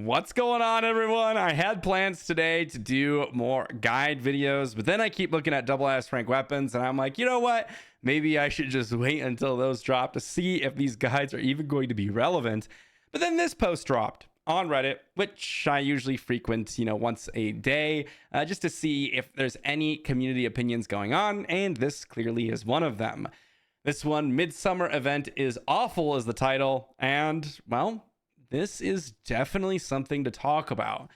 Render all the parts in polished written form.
What's going on, everyone? I had plans today to do more guide videos, but then I keep looking at double S rank weapons and I'm like, you know what? Maybe I should just wait until those drop to see if these guides are even going to be relevant. But then this post dropped on Reddit, which I usually frequent, once a day, just to see if there's any community opinions going on, and this clearly is one of them. This one, Midsummer Event, is awful as the title, and, well, this is definitely something to talk about.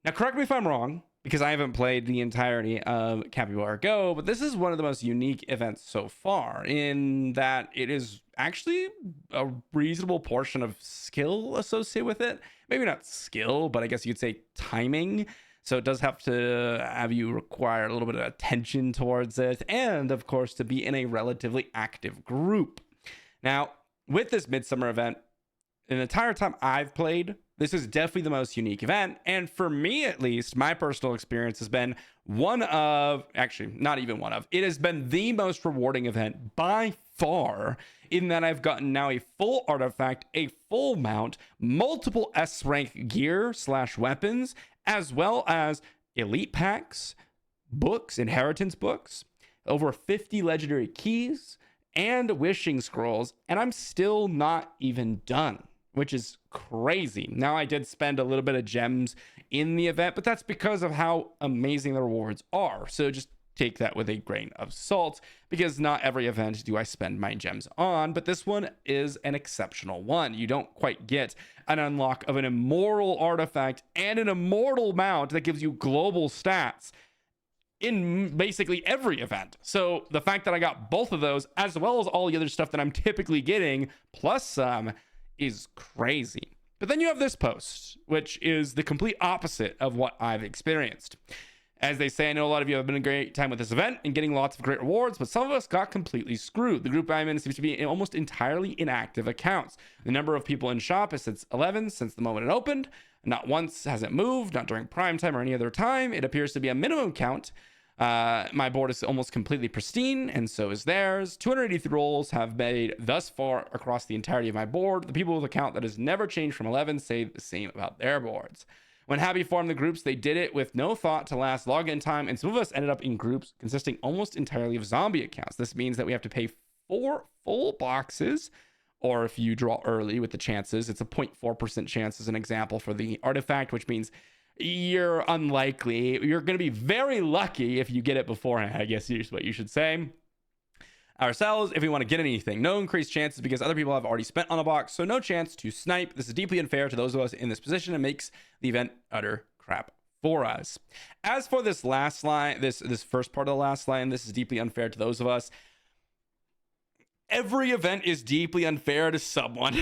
Now, correct me if I'm wrong, because I haven't played the entirety of Capybara Go, but this is one of the most unique events so far, in that it is actually a reasonable portion of skill associated with it. Maybe not skill, but I guess you'd say timing. So it does have to have you require a little bit of attention towards it, and of course to be in a relatively active group. Now, with this Midsummer Event, the entire time I've played, this is definitely the most unique event. And for me, at least, my personal experience has been it has been the most rewarding event by far, in that I've gotten now a full artifact, a full mount, multiple S rank gear / weapons, as well as elite packs, books, inheritance books, over 50 legendary keys, and wishing scrolls. And I'm still not even done, which is crazy. Now, I did spend a little bit of gems in the event, but that's because of how amazing the rewards are. So just take that with a grain of salt, because not every event do I spend my gems on, but this one is an exceptional one. You don't quite get an unlock of an immortal artifact and an immortal mount that gives you global stats in basically every event. So the fact that I got both of those, as well as all the other stuff that I'm typically getting, plus some, is crazy. But then you have this post, which is the complete opposite of what I've experienced. As they say, I know a lot of you have been a great time with this event and getting lots of great rewards, but some of us got completely screwed. The group I'm in seems to be almost entirely inactive accounts. The number of people in shop is since 11, since the moment it opened. Not once has it moved, not during prime time or any other time. It appears to be a minimum count. My board is almost completely pristine, and so is theirs. 283 rolls have made thus far across the entirety of my board. The people with a count that has never changed from 11 say the same about their boards. When Happy formed the groups, they did it with no thought to last login time, and some of us ended up in groups consisting almost entirely of zombie accounts. This means that we have to pay 4 full boxes, or if you draw early with the chances, it's a 0.4% chance as an example for the artifact, which means you're unlikely. You're going to be very lucky if you get it beforehand, I guess is what you should say. Ourselves, if we want to get anything, no increased chances because other people have already spent on a box, so no chance to snipe. This is deeply unfair to those of us in this position and makes the event utter crap for us. As for this last line, this first part of the last line, this is deeply unfair to those of us. Every event is deeply unfair to someone.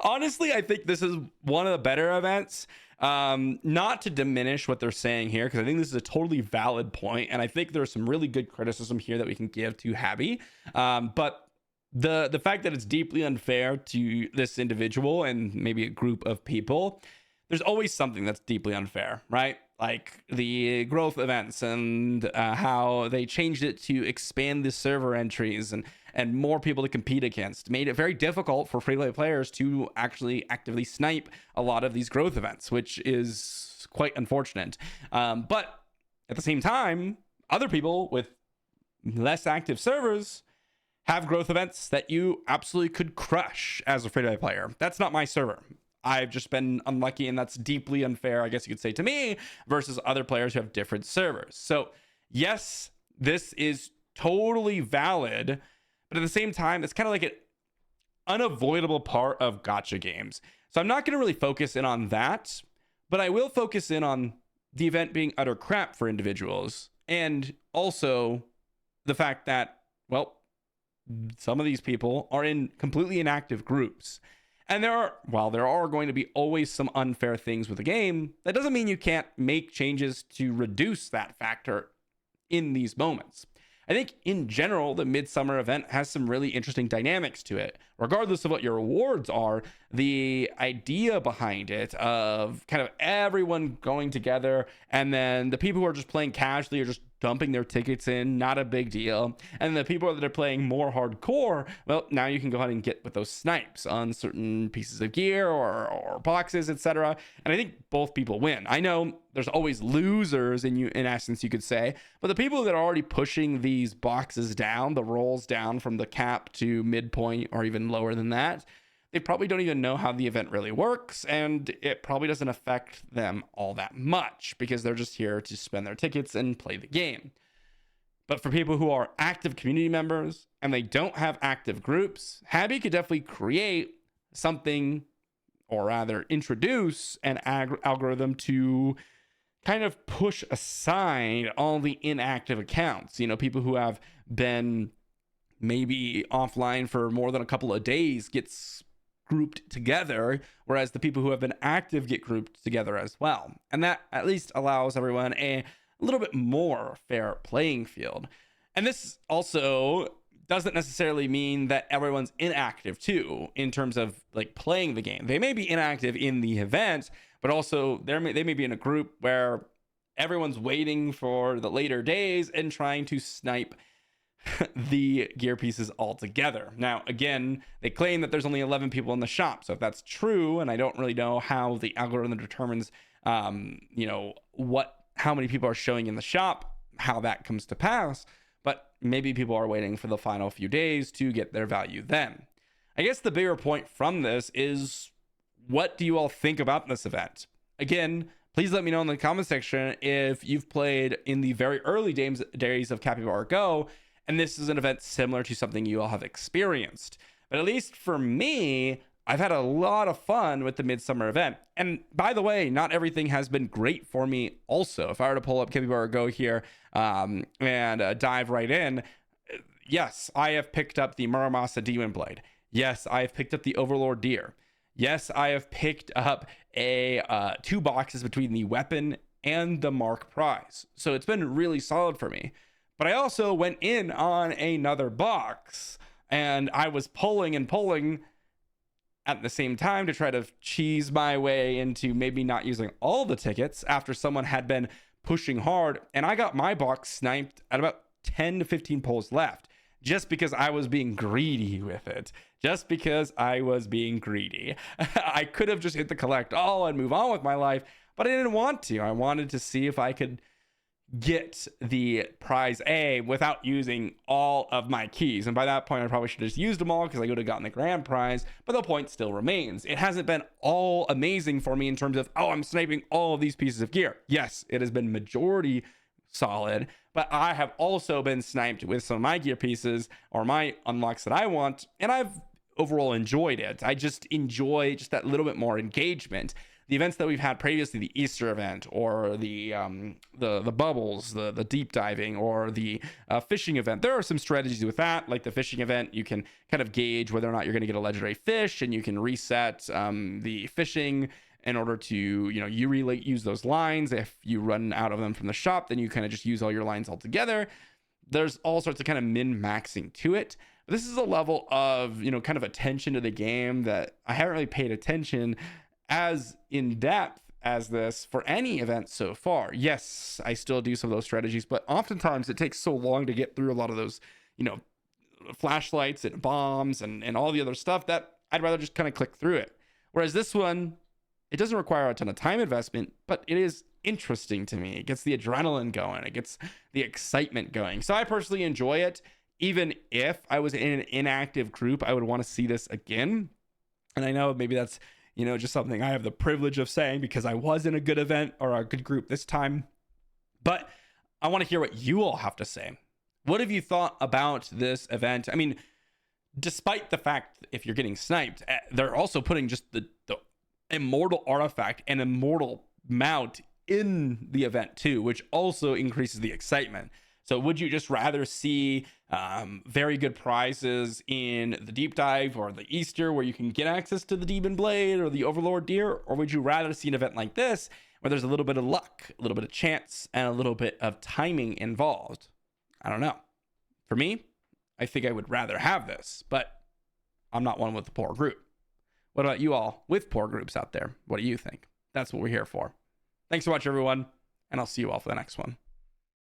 Honestly, I think this is one of the better events. Not to diminish what they're saying here, because I think this is a totally valid point, and I think there's some really good criticism here that we can give to Habby. But the fact that it's deeply unfair to this individual and maybe a group of people, there's always something that's deeply unfair, right? Like the growth events and how they changed it to expand the server entries and more people to compete against, made it very difficult for free-to-play players to actually actively snipe a lot of these growth events, which is quite unfortunate. But at the same time, other people with less active servers have growth events that you absolutely could crush as a free-to-play player. That's not my server. I've just been unlucky, and that's deeply unfair, I guess you could say, to me versus other players who have different servers. So yes, this is totally valid, but at the same time, it's kind of like an unavoidable part of gacha games. So I'm not going to really focus in on that, but I will focus in on the event being utter crap for individuals, and also the fact that, well, some of these people are in completely inactive groups. And while there are going to be always some unfair things with the game, that doesn't mean you can't make changes to reduce that factor in these moments. I think in general, the Midsummer Event has some really interesting dynamics to it. Regardless of what your rewards are, the idea behind it of kind of everyone going together, and then the people who are just playing casually or just dumping their tickets in, not a big deal. And the people that are playing more hardcore, well, now you can go ahead and get with those snipes on certain pieces of gear or boxes, etc. And I think both people win. I know there's always losers in essence, you could say, but the people that are already pushing these boxes down, the rolls down from the cap to midpoint or even lower than that, they probably don't even know how the event really works, and it probably doesn't affect them all that much because they're just here to spend their tickets and play the game. But for people who are active community members and they don't have active groups, Habby could definitely create something, or rather introduce an algorithm to kind of push aside all the inactive accounts. You know, people who have been maybe offline for more than a couple of days gets grouped together, whereas the people who have been active get grouped together as well. And that at least allows everyone a little bit more fair playing field. And this also doesn't necessarily mean that everyone's inactive too, in terms of like playing the game. They may be inactive in the event, but also they may be in a group where everyone's waiting for the later days and trying to snipe the gear pieces altogether. Now, again, they claim that there's only 11 people in the shop. So if that's true, and I don't really know how the algorithm determines, how many people are showing in the shop, how that comes to pass, but maybe people are waiting for the final few days to get their value then. I guess the bigger point from this is, what do you all think about this event? Again, please let me know in the comment section if you've played in the very early days of Capybara Go, and this is an event similar to something you all have experienced. But at least for me, I've had a lot of fun with the Midsummer Event. And by the way, not everything has been great for me also. If I were to pull up Capybara Go here and dive right in, yes, I have picked up the Muramasa Demon Blade. Yes, I have picked up the Overlord Deer. Yes, I have picked up two boxes between the weapon and the Mark prize. So it's been really solid for me. But I also went in on another box, and I was pulling at the same time to try to cheese my way into maybe not using all the tickets after someone had been pushing hard. And I got my box sniped at about 10 to 15 pulls left, just because I was being greedy with it. Just because I was being greedy. I could have just hit the collect all and move on with my life, but I didn't want to. I wanted to see if I could get the prize A without using all of my keys. And by that point, I probably should have just used them all because I would have gotten the grand prize, but the point still remains. It hasn't been all amazing for me in terms of, oh, I'm sniping all of these pieces of gear. Yes, it has been majority solid, but I have also been sniped with some of my gear pieces or my unlocks that I want, and I've overall enjoyed it. I just enjoy just that little bit more engagement. The events that we've had previously, the Easter event or the bubbles, the deep diving, or the fishing event, there are some strategies with that. Like the fishing event, you can kind of gauge whether or not you're going to get a legendary fish, and you can reset the fishing in order to, you really use those lines. If you run out of them from the shop, then you kind of just use all your lines all together. There's all sorts of kind of min-maxing to it. This is a level of, kind of attention to the game that I haven't really paid attention as in depth as this for any event so far. Yes, I still do some of those strategies, but oftentimes it takes so long to get through a lot of those, flashlights and bombs and all the other stuff that I'd rather just kind of click through it. Whereas this one, it doesn't require a ton of time investment, but it is interesting to me. It gets the adrenaline going. It gets the excitement going. So I personally enjoy it. Even if I was in an inactive group, I would want to see this again. And I know maybe that's, just something I have the privilege of saying because I was in a good event or a good group this time. But I want to hear what you all have to say. What have you thought about this event? I mean, despite the fact if you're getting sniped, they're also putting just the immortal artifact and immortal mount in the event too, which also increases the excitement. So would you just rather see very good prizes in the deep dive or the Easter where you can get access to the Demon Blade or the Overlord Deer? Or would you rather see an event like this where there's a little bit of luck, a little bit of chance, and a little bit of timing involved? I don't know. For me, I think I would rather have this, but I'm not one with a poor group. What about you all with poor groups out there? What do you think? That's what we're here for. Thanks so much, everyone, and I'll see you all for the next one.